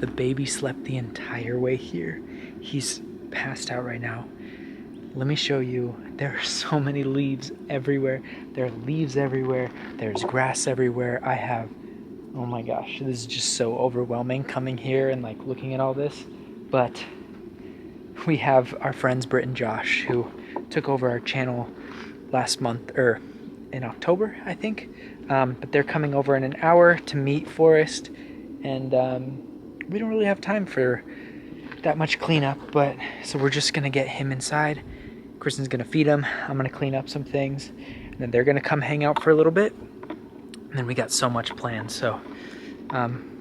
The baby slept the entire way here. He's passed out right now. Let me show you. There are so many leaves everywhere. There are leaves everywhere. There's grass everywhere. Oh my gosh, this is just so overwhelming coming here and like looking at all this. But we have our friends Britt and Josh who took over our channel last month, or in October, I think. But they're coming over in an hour to meet Forrest, and we don't really have time for that much cleanup, but so we're just gonna get him inside. Kristen's gonna feed him. I'm gonna clean up some things, and then they're gonna come hang out for a little bit. And then we got so much planned. So,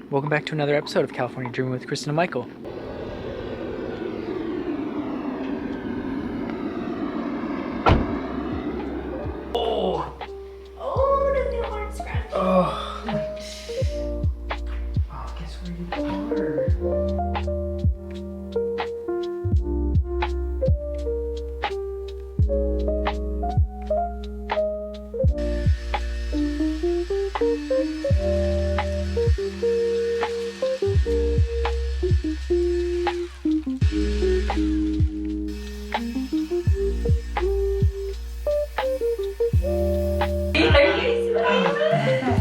welcome back to another episode of California Dreaming with Kristen and Michael. Oh, does your heart scratch? Oh, guess where you are?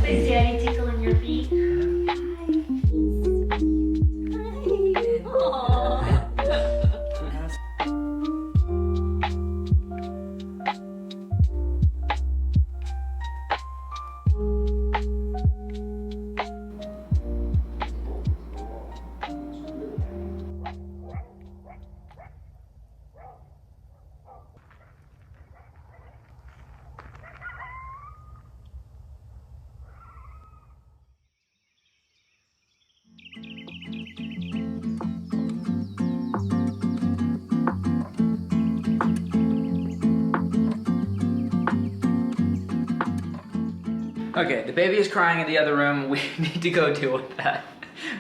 Is Daddy tickling your feet? Okay, the baby is crying in the other room. We need to go deal with that.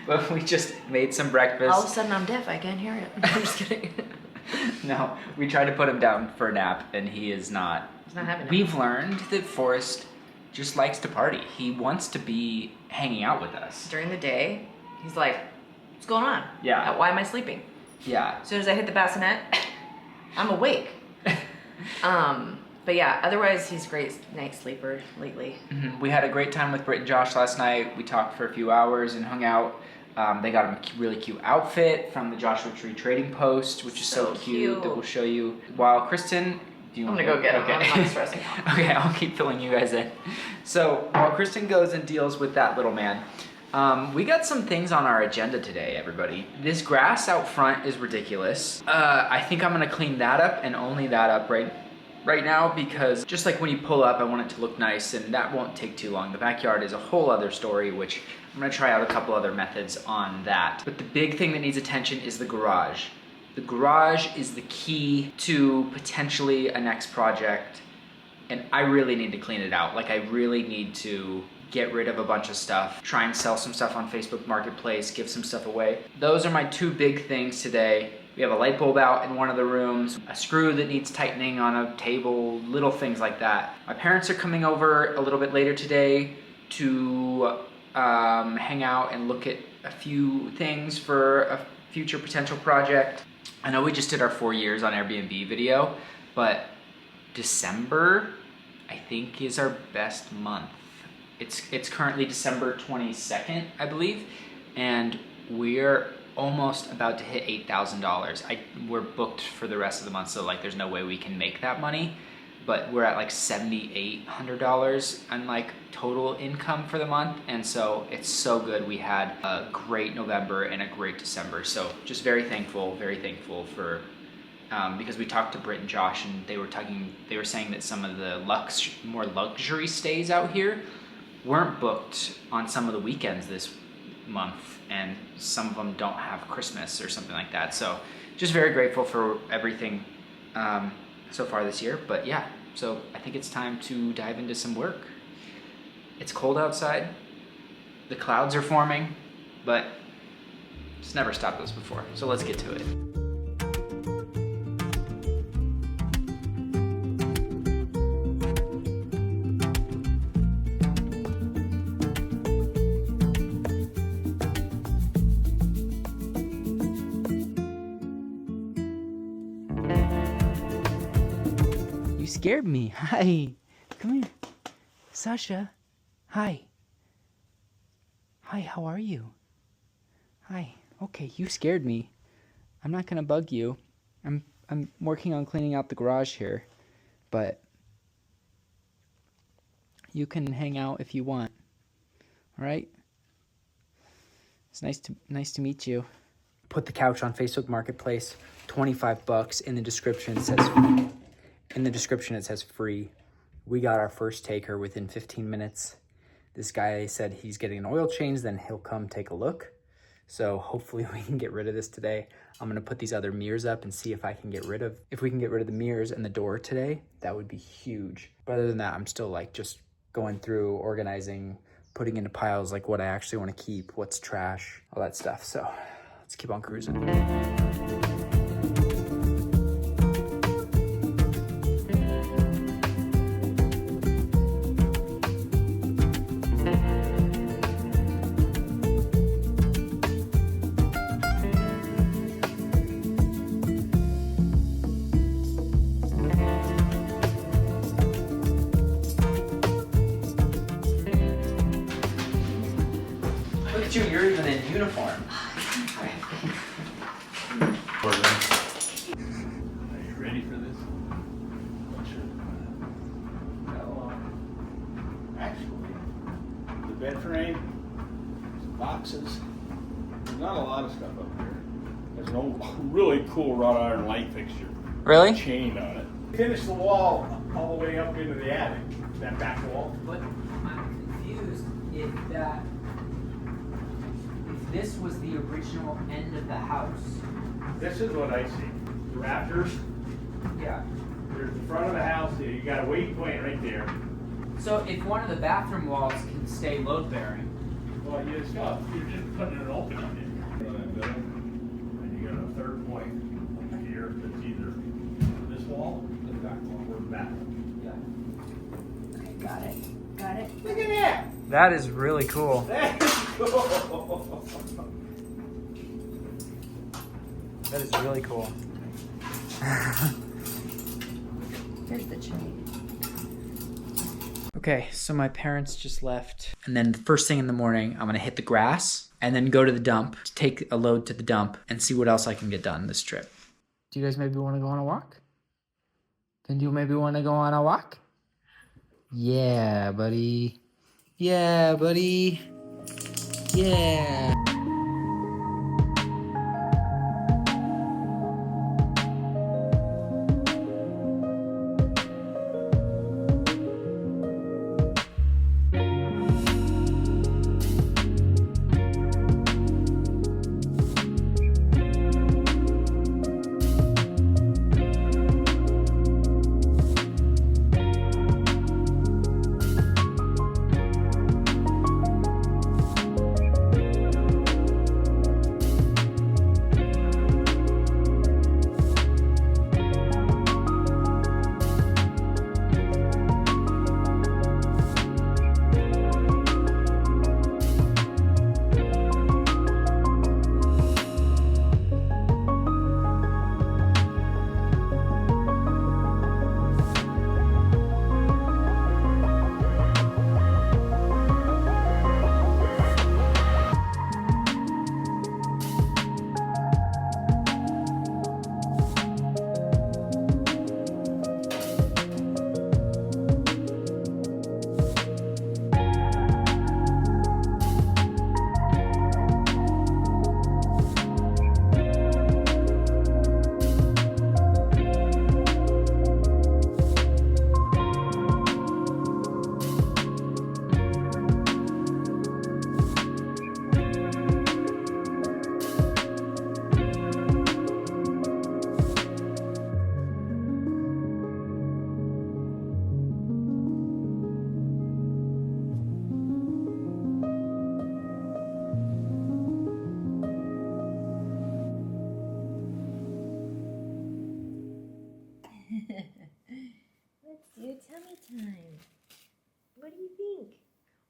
But we just made some breakfast. All of a sudden I'm deaf, I can't hear it. I'm just kidding. No, we tried to put him down for a nap, and he is not. He's not having it. We've learned that Forrest just likes to party. He wants to be hanging out with us. During the day, he's like, what's going on? Yeah. Why am I sleeping? Yeah. As soon as I hit the bassinet, I'm awake. But yeah, otherwise he's a great night sleeper lately. Mm-hmm. We had a great time with Britt and Josh last night. We talked for a few hours and hung out. They got him a really cute outfit from the Joshua Tree trading post, which is so cute that we'll show you. While Kristen, I'm gonna go get him. Okay. I'm not stressing out. Okay, I'll keep filling you guys in. So while Kristen goes and deals with that little man, we got some things on our agenda today, everybody. This grass out front is ridiculous. I think I'm gonna clean that up and only that up right now, because just like when you pull up, I want it to look nice, and that won't take too long. The backyard is a whole other story, which I'm gonna try out a couple other methods on that. But the big thing that needs attention is the garage. The garage is the key to potentially a next project, and I really need to clean it out. Like, I really need to get rid of a bunch of stuff, try and sell some stuff on Facebook Marketplace, give some stuff away. Those are my two big things today. We have a light bulb out in one of the rooms, a screw that needs tightening on a table, little things like that. My parents are coming over a little bit later today to hang out and look at a few things for a future potential project. I know we just did our 4 years on Airbnb video, but December, I think, is our best month. It's currently December 22nd, I believe, and we're almost about to hit $8,000. We're booked for the rest of the month, so like there's no way we can make that money, but we're at like $7,800 on like total income for the month, and so it's so good. We had a great November and a great December, so just very thankful for because we talked to Britt and Josh, and they were saying that some of the more luxury stays out here weren't booked on some of the weekends month, and some of them don't have Christmas or something like that. So just very grateful for everything so far this year. But yeah, so I think it's time to dive into some work. It's cold outside, the clouds are forming, but it's never stopped us before. So let's get to it. You scared me. Hi. Come here. Sasha. Hi. Hi, how are you? Hi. Okay, you scared me. I'm not gonna bug you. I'm working on cleaning out the garage here, but you can hang out if you want. All right? It's nice to meet you. Put the couch on Facebook Marketplace. $25 in the description. It says free. We got our first taker within 15 minutes. This guy said he's getting an oil change, then he'll come take a look. So hopefully we can get rid of this today. I'm gonna put these other mirrors up and see if we can get rid of the mirrors and the door today. That would be huge. But other than that, I'm still like just going through, organizing, putting into piles like what I actually want to keep, what's trash, all that stuff. So let's keep on cruising. Look at you, you're even in uniform. Are you ready for this? Actually, the bed frame, some boxes. There's not a lot of stuff up here. There's an old, really cool wrought iron light fixture. Really? Chain on it. Finish the wall all the way up into the attic. That back wall. But I'm confused if this was the original end of the house. This is what I see. The rafters. Yeah. There's the front of the house here. You got a weight point right there. So if one of the bathroom walls can stay load bearing. Well, you're just putting an opening in. And you got a third point here that's either this wall or the back wall or the back wall. Yeah. Okay, got it. Got it. Look at that! That is really cool. That is cool! That is really cool. Here's the chain. Okay, so my parents just left. And then the first thing in the morning, I'm gonna hit the grass and then go to the dump, to take a load to the dump and see what else I can get done this trip. Do you guys maybe wanna go on a walk? Then you maybe wanna go on a walk? Yeah, buddy. Yeah, buddy. Yeah.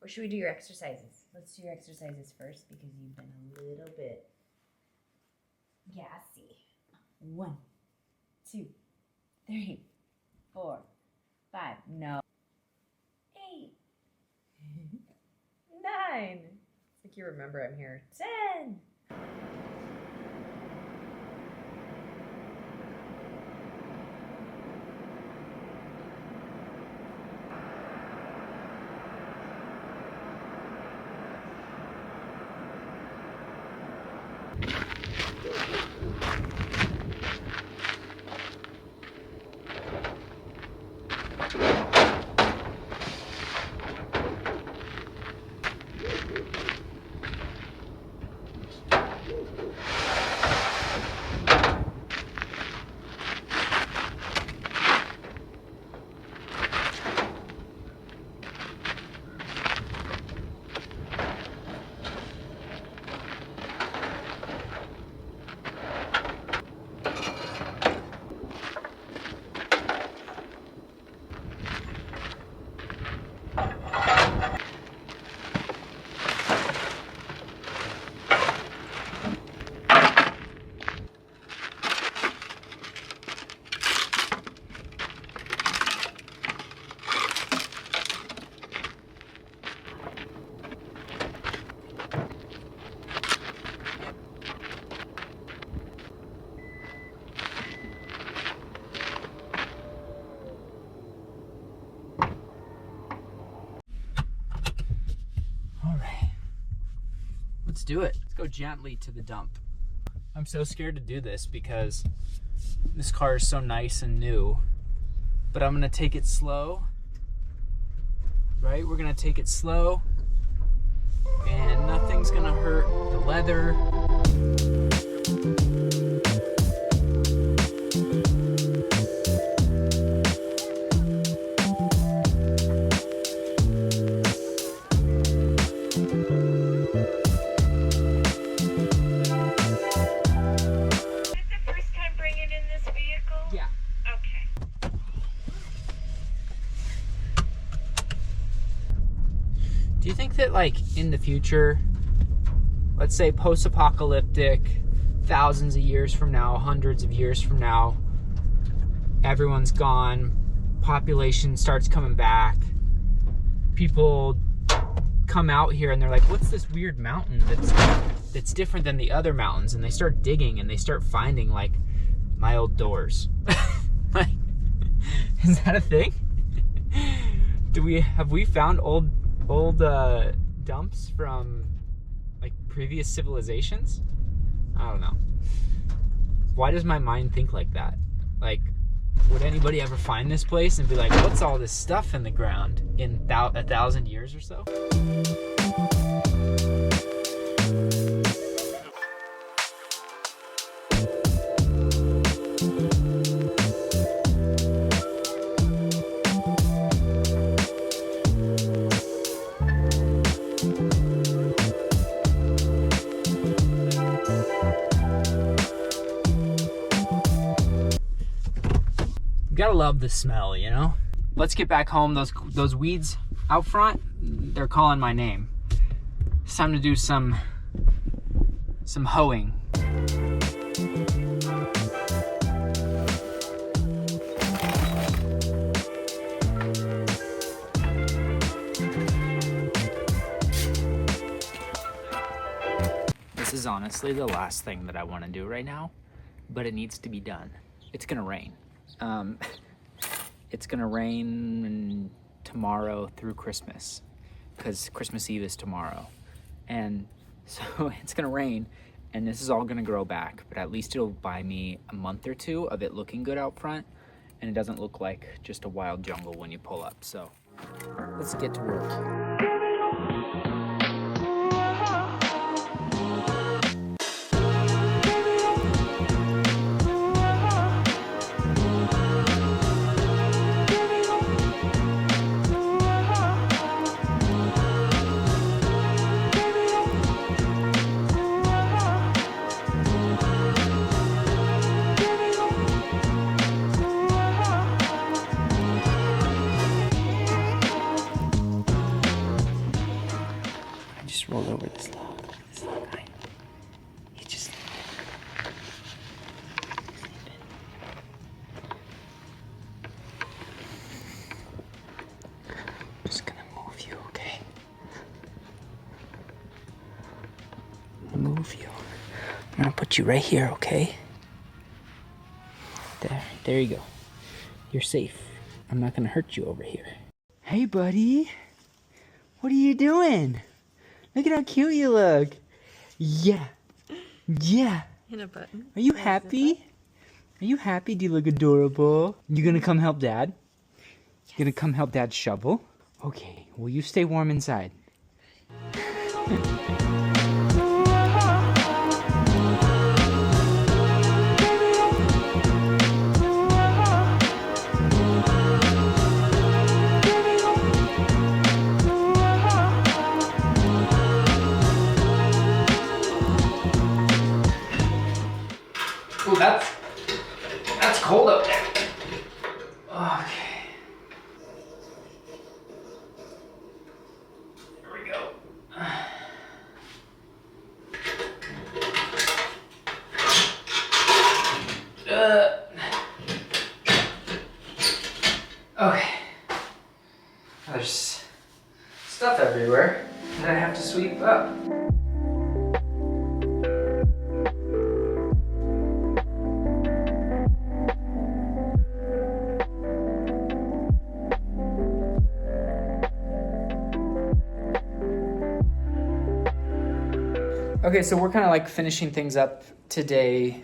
Or should we do your exercises? Let's do your exercises first because you've been a little bit gassy. 1, 2, 3, 4, 5. No. 8. 9. It's like you remember I'm here. 10. Let's do it. Let's go gently to the dump. I'm so scared to do this because this car is so nice and new, but I'm gonna take it slow, right? We're gonna take it slow and nothing's gonna hurt the leather. Do you think that, like, in the future, let's say post-apocalyptic, thousands of years from now, hundreds of years from now, everyone's gone, population starts coming back, people come out here and they're like, what's this weird mountain that's different than the other mountains? And they start digging and they start finding, like, my old doors. Like, is that a thing? Have we found old dumps from, like, previous civilizations? I don't know. Why does my mind think like that? Like, would anybody ever find this place and be like, what's all this stuff in the ground in 1,000 years or so? Gotta love the smell, you know? Let's get back home. Those weeds out front, they're calling my name. It's time to do some hoeing. This is honestly the last thing that I want to do right now, but it needs to be done. It's gonna rain. It's gonna rain tomorrow through Christmas, because Christmas Eve is tomorrow, and so it's gonna rain and this is all gonna grow back, but at least it'll buy me a month or two of it looking good out front, and it doesn't look like just a wild jungle when you pull up. So let's get to work. I'm gonna put you right here, okay? There you go. You're safe. I'm not gonna hurt you over here. Hey, buddy. What are you doing? Look at how cute you look. Yeah. Yeah. Hit a button. Are you happy? Are you happy? Do you look adorable? You gonna come help Dad? You gonna come help Dad shovel? Okay, well you stay warm inside. Oh, that's cold up there. Okay. Here we go. Okay. There's stuff everywhere that I have to sweep up. Okay, so we're kind of like finishing things up today.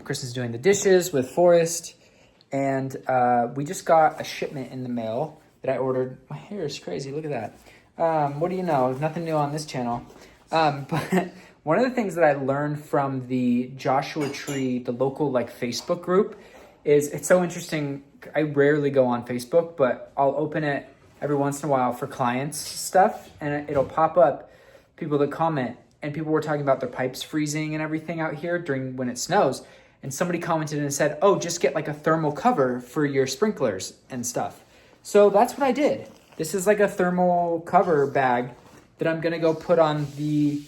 Kristen's doing the dishes with Forrest, and we just got a shipment in the mail that I ordered. My hair is crazy, look at that. What do you know? Nothing new on this channel. But one of the things that I learned from the Joshua Tree, the local like Facebook group, is it's so interesting. I rarely go on Facebook, but I'll open it every once in a while for clients stuff, and it'll pop up people that comment. And people were talking about their pipes freezing and everything out here during when it snows. And somebody commented and said, oh, just get like a thermal cover for your sprinklers and stuff. So that's what I did. This is like a thermal cover bag that I'm gonna go put on the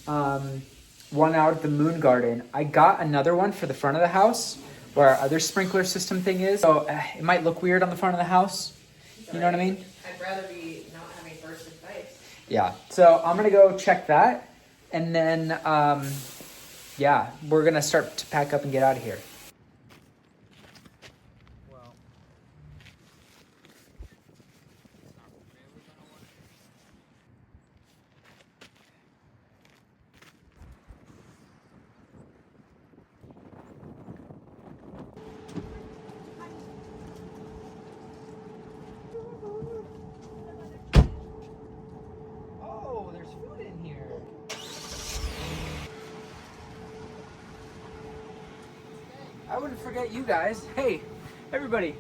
one out at the Moon Garden. I got another one for the front of the house where our other sprinkler system thing is. So it might look weird on the front of the house. You know what I mean? I'd rather be not having bursted pipes. Yeah, so I'm gonna go check that. And then, yeah, we're gonna start to pack up and get out of here. Oh, there's food in here. I wouldn't forget you guys. Hey, everybody.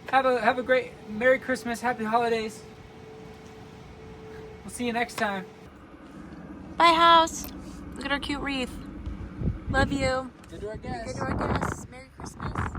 Have a great Merry Christmas, Happy Holidays. We'll see you next time. Bye, house. Look at our cute wreath. Love you. Good to our guests. Good to our guests. Merry Christmas.